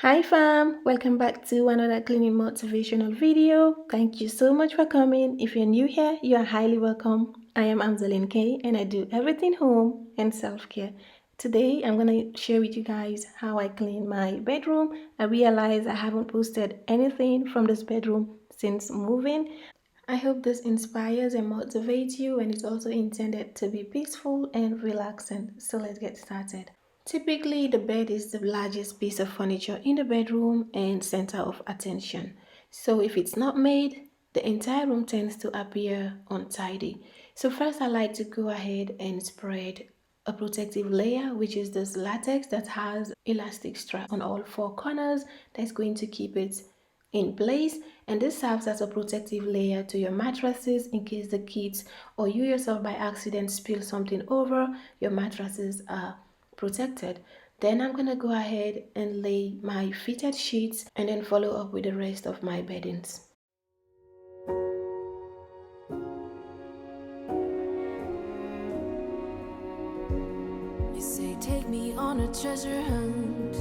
Hi fam, welcome back to another cleaning motivational video. Thank you so much for coming. If you're new here, you are highly welcome. I am amzolinek and I do everything home and self-care. Today I'm going to share with you guys how I clean my bedroom. I realize I haven't posted anything from this bedroom since moving. I hope this inspires and motivates you, and it's also intended to be peaceful and relaxing. So let's get started. Typically, the bed is the largest piece of furniture in the bedroom and center of attention. So if it's not made, the entire room tends to appear untidy. So first I like to go ahead and spread a protective layer, which is this latex that has elastic strap on all four corners that's going to keep it in place, and this serves as a protective layer to your mattresses in case the kids or you yourself by accident spill something over. Your mattresses are protected. Then I'm gonna go ahead and lay my fitted sheets and then follow up with the rest of my beddings. You say take me on a treasure hunt.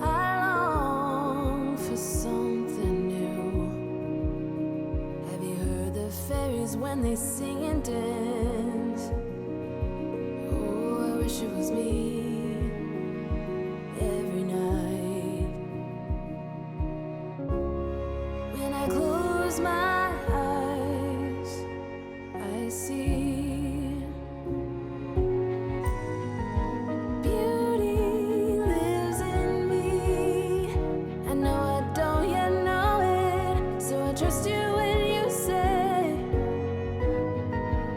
I long for something new. Have you heard the fairies when they sing and dance? Oh, I wish it was me every night. When I close my eyes, I see trust you when you say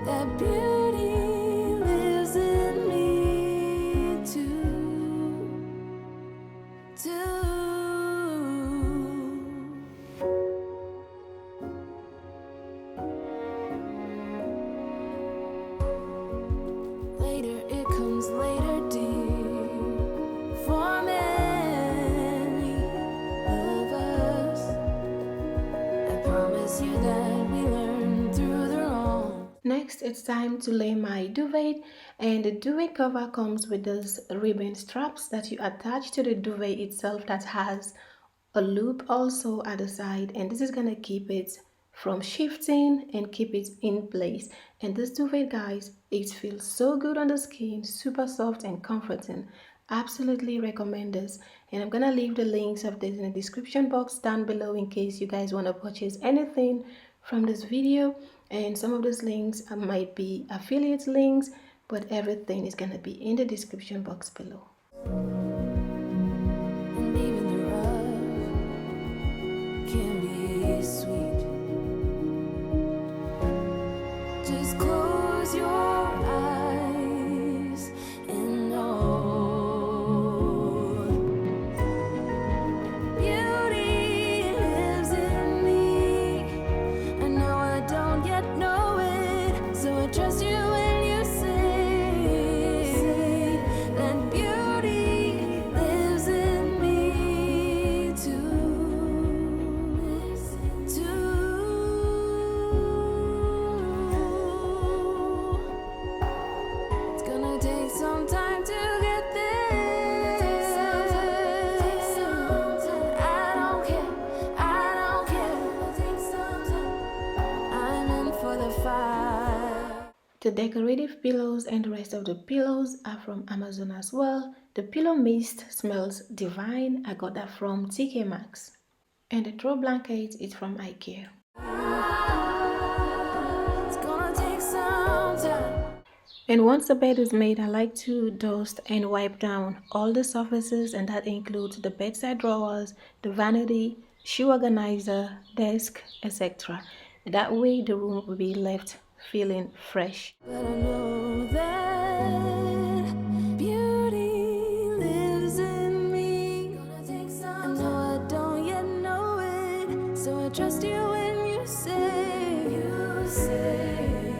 that beauty lives in me too. Later, it comes later, dear, for many of us. Promise you that we learn through the wrong. Next, it's time to lay my duvet, and the duvet cover comes with those ribbon straps that you attach to the duvet itself that has a loop also at the side, and this is gonna keep it from shifting and keep it in place. And this duvet, guys, it feels so good on the skin, super soft and comforting. Absolutely recommend this, and I'm gonna leave the links of this in the description box down below in case you guys want to purchase anything from this video. And some of those links might be affiliate links, but everything is gonna be in the description box below. And even the rough can be sweet. Just close your eyes and know beauty lives in me. I know I don't yet know it, so I trust you when you say that beauty lives in me too. It's gonna take some time to get there. I don't care, I don't care. I'm in for the fight. The decorative pillows and the rest of the pillows are from Amazon as well. The pillow mist smells divine. I got that from TK Maxx. And the throw blanket is from IKEA. It's gonna take some time. And once the bed is made, I like to dust and wipe down all the surfaces, and that includes the bedside drawers, the vanity, shoe organizer, desk, etc. That way the room will be left feeling fresh. But I know that beauty lives in me. I know I don't yet know it, so I trust you when you say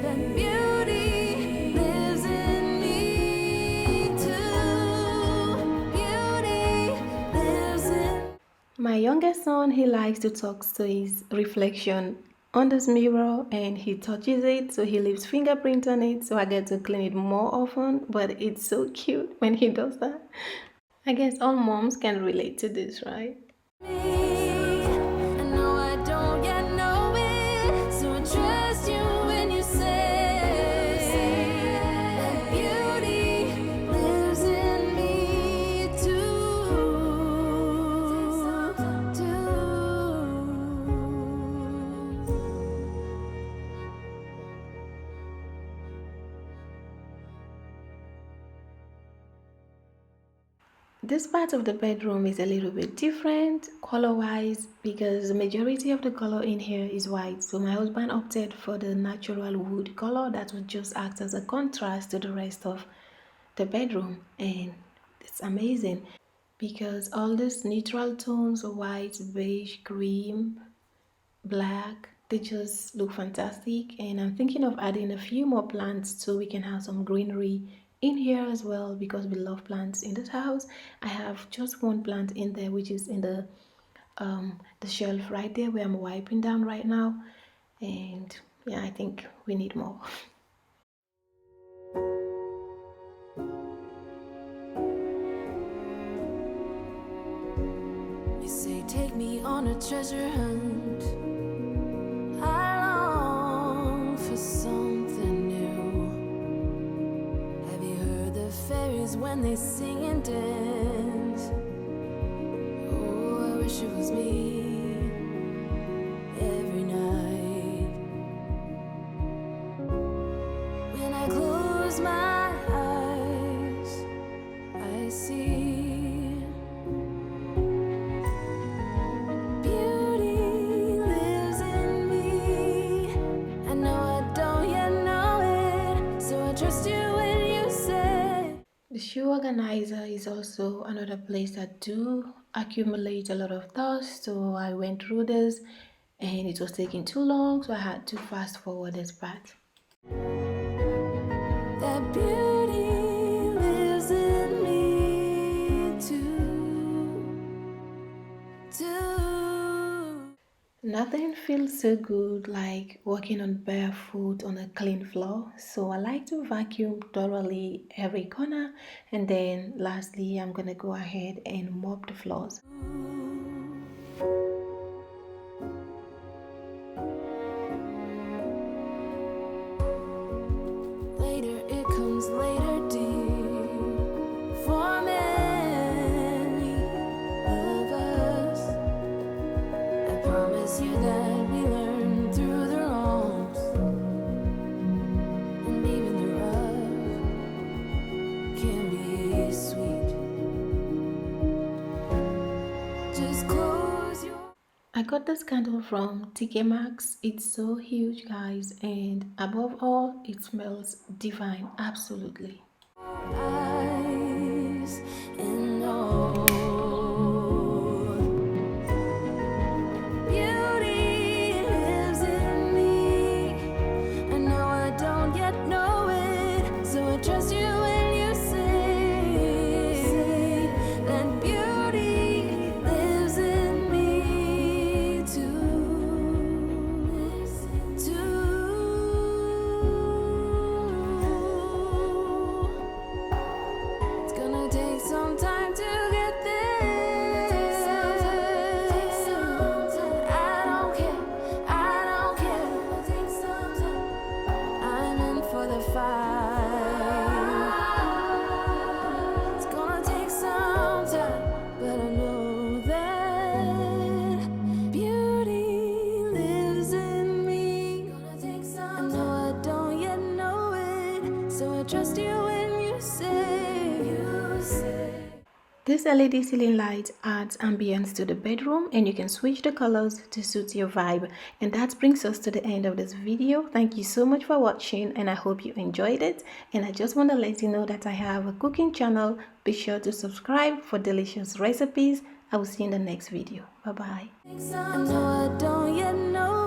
that beauty lives in me too. Beauty lives in. My youngest son, he likes to talk to his reflection on this mirror and he touches it, so he leaves fingerprint on it, so I get to clean it more often, but it's so cute when he does that. I guess all moms can relate to this, right? I know I don't yet know it, so I trust you when you say that beauty lives in me too. This part of the bedroom is a little bit different color-wise because the majority of the color in here is white. So my husband opted for the natural wood color that would just act as a contrast to the rest of the bedroom, and it's amazing because all these neutral tones, white, beige, cream, black, they just look fantastic. And I'm thinking of adding a few more plants so we can have some greenery in here as well because we love plants in this house. I have just one plant in there, which is in the shelf right there where I'm wiping down right now. And yeah, I think we need more. You say take me on a treasure hunt. I long for something new. Have you heard the fairies when they sing and dance? Oh, I wish it was me every night. When I close my eyes, I see The shoe organizer is also another place that do accumulate a lot of dust. So I went through this and it was taking too long, so I had to fast forward this part. That beauty lives in me too. Nothing feels so good like walking on barefoot on a clean floor. So I like to vacuum thoroughly every corner, and then lastly I'm gonna go ahead and mop the floors. Later it comes later, dear. For many of us, I promise you that we learn through the wrongs, and even the rough can be sweet. Just close your I got this candle from TK Maxx. It's so huge, guys, and above all, it smells divine, absolutely. eyes and know beauty lives in me. I know I don't yet know it, so I trust you when you say that beauty lives in me too. It's gonna take some time to get there. I don't care, I don't care. I'm in for the fight. It's gonna take some time, but I know that beauty lives in me. I know I don't yet know it, so I trust you when you say. This LED ceiling light adds ambience to the bedroom, and you can switch the colors to suit your vibe. And that brings us to the end of this video. Thank you so much for watching, and I hope you enjoyed it. And I just want to let you know that I have a cooking channel. Be sure to subscribe for delicious recipes. I will see you in the next video. Bye bye. I know I don't yet know